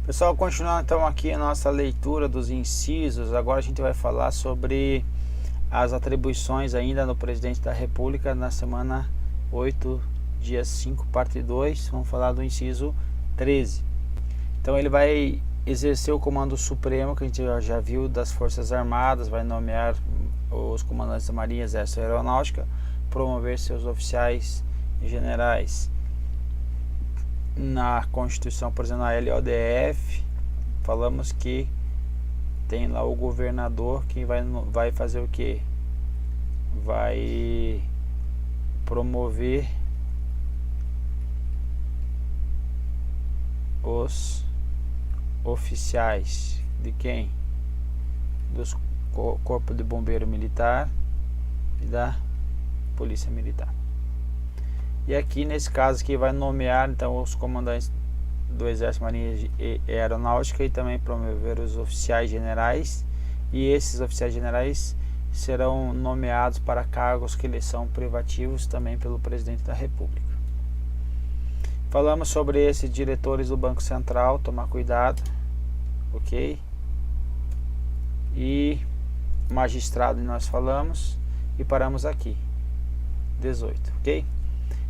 Pessoal, continuando então aqui a nossa leitura dos incisos, agora a gente vai falar sobre as atribuições ainda no Presidente da República na semana 8, dia 5, parte 2, vamos falar do inciso 13. Então ele vai exercer o comando supremo, que a gente já viu, das Forças Armadas, vai nomear os comandantes da Marinha, Exército e Aeronáutica, promover seus oficiais e generais. Na Constituição, por exemplo, na LODF, falamos que tem lá o governador que vai fazer o que? Vai promover os oficiais de quem? Dos Corpo de Bombeiro Militar e da Polícia Militar. E aqui nesse caso que vai nomear então os comandantes do Exército, Marinha e Aeronáutica e também promover os oficiais generais, e esses oficiais generais serão nomeados para cargos que lhes são privativos também pelo Presidente da República. Falamos sobre esses diretores do Banco Central, tomar cuidado, ok? E magistrado nós falamos e paramos aqui, 18, ok?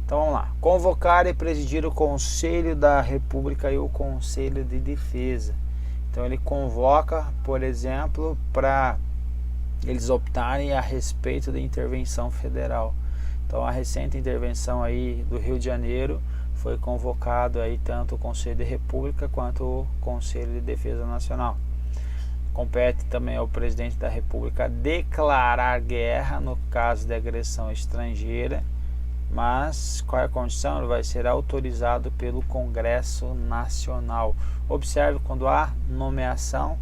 Então vamos lá. Convocar e presidir o Conselho da República e o Conselho de Defesa. Então ele convoca, por exemplo, para eles optarem a respeito da intervenção federal. Então a recente intervenção aí do Rio de Janeiro foi convocado aí tanto o Conselho de República quanto o Conselho de Defesa Nacional. Compete também ao Presidente da República declarar guerra no caso de agressão estrangeira. Mas qual é a condição? Ele vai ser autorizado pelo Congresso Nacional. Observe, quando há nomeação,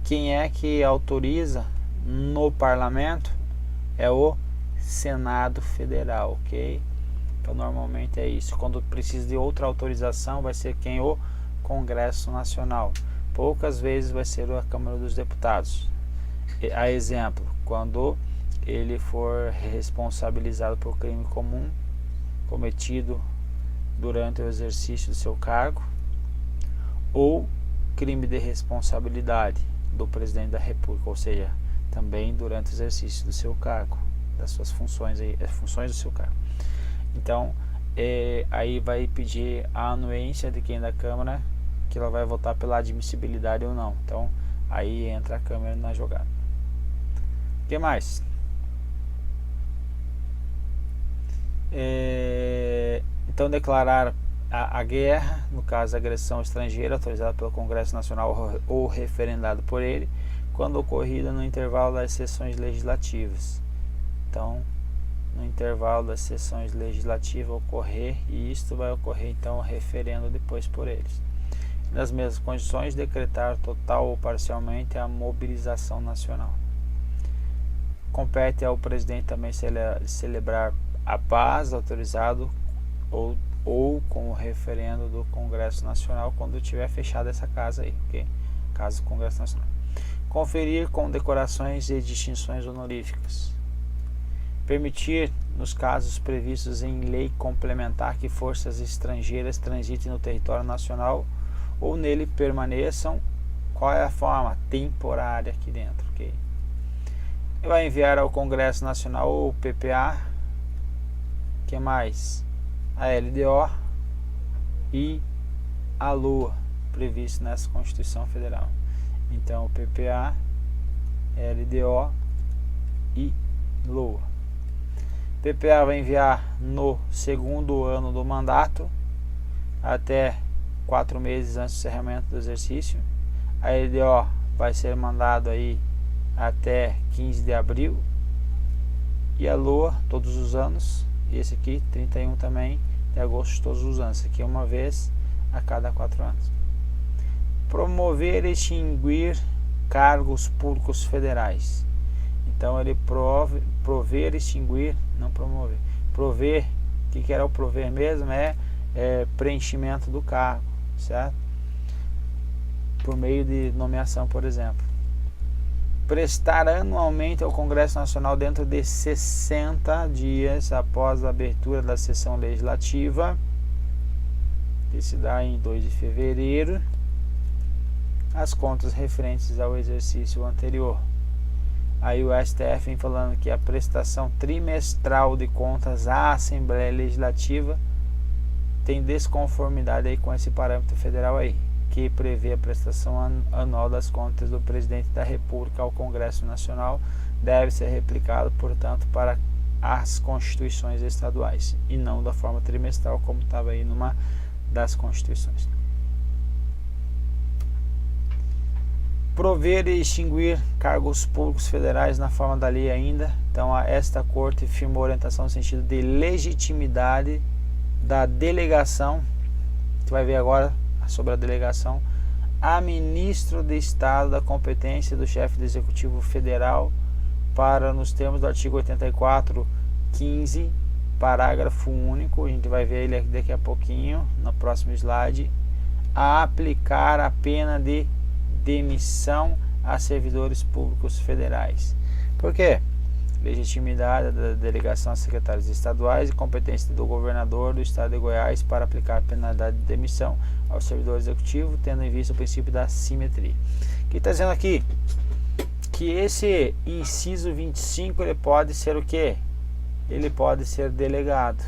quem é que autoriza no parlamento? É o Senado Federal, ok? Então normalmente é isso. Quando precisa de outra autorização, vai ser quem? O Congresso Nacional. Poucas vezes vai ser a Câmara dos Deputados. A exemplo, quando ele for responsabilizado por crime comum cometido durante o exercício do seu cargo, ou crime de responsabilidade do Presidente da República, ou seja, também durante o exercício do seu cargo, das suas funções, as funções do seu cargo. Então, aí vai pedir a anuência de quem da Câmara, que ela vai votar pela admissibilidade ou não. Então, aí entra a Câmara na jogada. O que mais? Então declarar a guerra, no caso a agressão estrangeira, autorizada pelo Congresso Nacional ou referendado por ele, quando ocorrida no intervalo das sessões legislativas. Então, no intervalo das sessões legislativas ocorrer, e isto vai ocorrer então referendo depois por eles. Nas mesmas condições, decretar total ou parcialmente a mobilização nacional. Compete ao presidente também celebrar a paz, autorizado ou com o referendo do Congresso Nacional, quando tiver fechada essa casa aí, ok? Caso do Congresso Nacional. Conferir condecorações e distinções honoríficas. Permitir, nos casos previstos em lei complementar, que forças estrangeiras transitem no território nacional ou nele permaneçam, qual é a forma? Temporária aqui dentro, ok? E vai enviar ao Congresso Nacional o PPA, que mais? A LDO e a LOA, previsto nessa Constituição Federal. Então, o PPA, LDO e LOA. PPA vai enviar no segundo ano do mandato, até 4 meses antes do encerramento do exercício. A LDO vai ser mandado aí até 15 de abril. E a LOA, todos os anos. E esse aqui, 31 também, de agosto, todos os anos. Esse aqui é uma vez a cada 4 anos. Promover e extinguir cargos públicos federais. Então ele prover, extinguir, não promover. Prover, o que era o prover mesmo? É preenchimento do cargo, certo? Por meio de nomeação, por exemplo. Prestar anualmente ao Congresso Nacional dentro de 60 dias após a abertura da sessão legislativa, de se dá em 2 de fevereiro, as contas referentes ao exercício anterior. Aí o STF vem falando que a prestação trimestral de contas à Assembleia Legislativa tem desconformidade aí com esse parâmetro federal aí, que prevê a prestação anual das contas do Presidente da República ao Congresso Nacional, deve ser replicado, portanto, para as constituições estaduais e não da forma trimestral como estava aí numa das constituições. Prover e extinguir cargos públicos federais na forma da lei ainda. Então, esta Corte firmou orientação no sentido de legitimidade da delegação, você vai ver agora sobre a delegação, a ministro de Estado da competência do chefe do Executivo Federal para, nos termos do artigo 84.15, parágrafo único, a gente vai ver ele daqui a pouquinho, no próximo slide, a aplicar a pena de demissão a servidores públicos federais. Por quê? Legitimidade da delegação a secretários estaduais e competência do governador do estado de Goiás para aplicar penalidade de demissão ao servidor executivo, tendo em vista o princípio da simetria. O que está dizendo aqui? Que esse inciso 25 ele pode ser o quê? Ele pode ser delegado.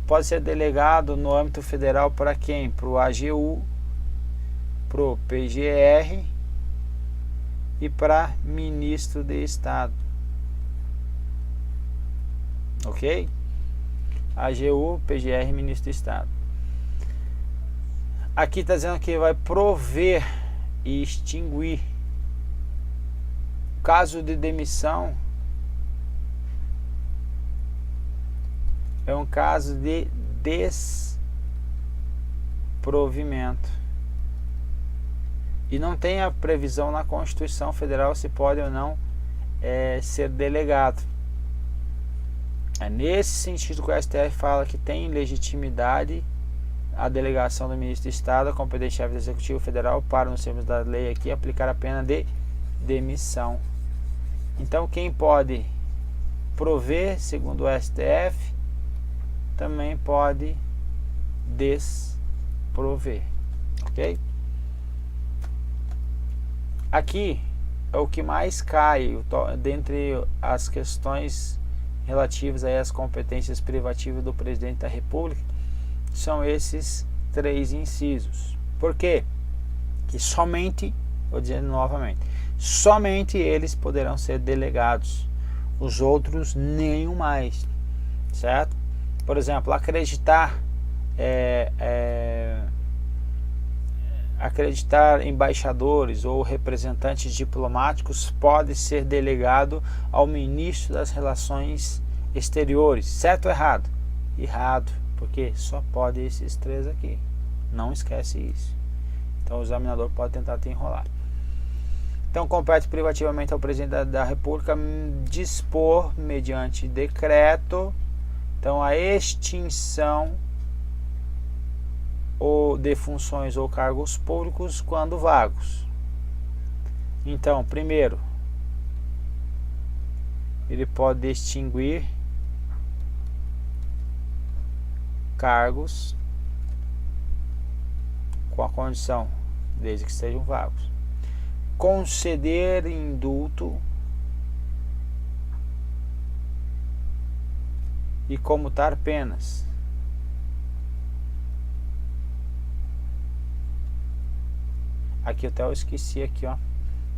Pode ser delegado no âmbito federal para quem? Para o AGU, para o PGR e para ministro de Estado. Ok? AGU, PGR, ministro de Estado. Aqui está dizendo que vai prover e extinguir. Caso de demissão é um caso de desprovimento. E não tem a previsão na Constituição Federal se pode ou não ser delegado. É nesse sentido que o STF fala que tem legitimidade a delegação do ministro de Estado, a competente chefe do Executivo Federal, para, nos termos da lei aqui, aplicar a pena de demissão. Então, quem pode prover, segundo o STF, também pode desprover. Ok? Aqui é o que mais cai dentre as questões relativas aí às competências privativas do presidente da República, são esses 3 incisos. Por quê? Que somente, vou dizer novamente, somente eles poderão ser delegados, os outros nenhum mais, certo? Por exemplo, acreditar embaixadores ou representantes diplomáticos pode ser delegado ao ministro das Relações Exteriores. Certo ou errado? Errado, porque só pode esses 3 aqui. Não esquece isso. Então o examinador pode tentar te enrolar. Então compete privativamente ao presidente da República dispor, mediante decreto, então a extinção ou de funções ou cargos públicos quando vagos. Então, primeiro, ele pode extinguir cargos com a condição, desde que sejam vagos, conceder indulto e comutar penas. Aqui até eu esqueci aqui, ó.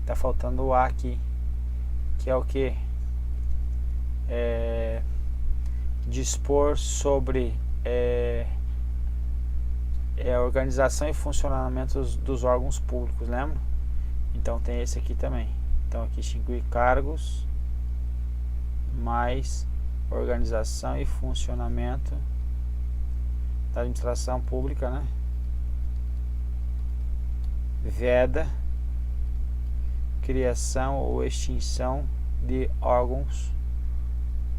Tá faltando o A aqui, que é o que? Dispor sobre a organização e funcionamento dos órgãos públicos, lembra? Então tem esse aqui também. Então aqui extinguir cargos mais organização e funcionamento da administração pública, né? Veda criação ou extinção de órgãos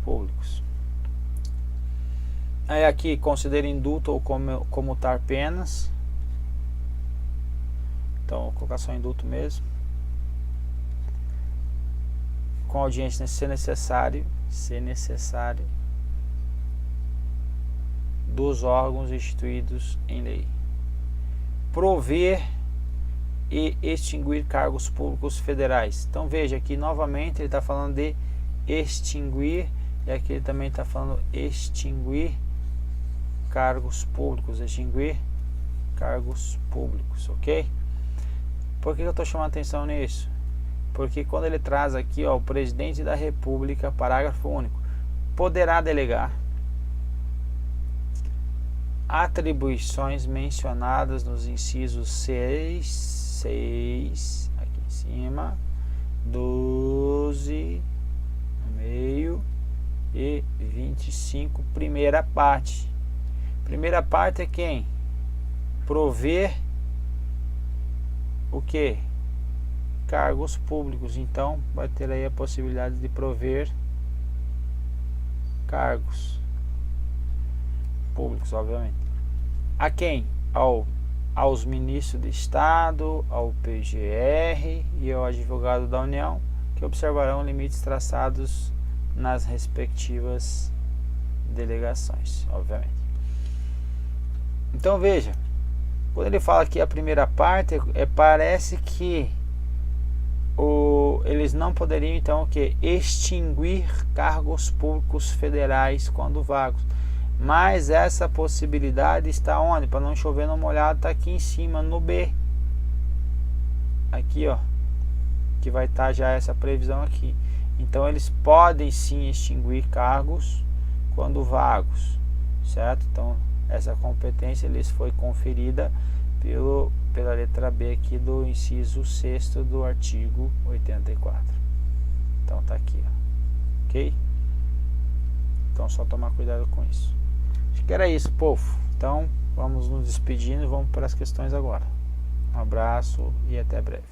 públicos. Aí aqui considera indulto ou comutar penas. Então vou colocar só indulto mesmo. Com audiência se necessário, dos órgãos instituídos em lei. Prover e extinguir cargos públicos federais. Então veja aqui novamente ele está falando de extinguir, e aqui ele também está falando extinguir cargos públicos, extinguir cargos públicos, ok? Por que eu estou chamando atenção nisso? Porque quando ele traz aqui, ó, o presidente da República, parágrafo único, poderá delegar atribuições mencionadas nos incisos 6, aqui em cima, 12, no meio, e 25, primeira parte. Primeira parte é quem? Prover o que? Cargos públicos. Então vai ter aí a possibilidade de prover cargos públicos, obviamente. A quem? Aos ministros de Estado, ao PGR e ao advogado da União, que observarão limites traçados nas respectivas delegações, obviamente. Então veja, quando ele fala aqui a primeira parte, parece que eles não poderiam então o que? Extinguir cargos públicos federais quando vagos. Mas essa possibilidade está onde? Para não chover no molhado, está aqui em cima no B. Aqui, ó, que vai estar já essa previsão aqui. Então eles podem sim extinguir cargos quando vagos, certo? Então essa competência lhes foi conferida pela letra B aqui do inciso 6º do artigo 84. Então tá aqui, ó. Ok? Então só tomar cuidado com isso. Acho que era isso, povo. Então vamos nos despedindo e vamos para as questões agora. Um abraço e até breve.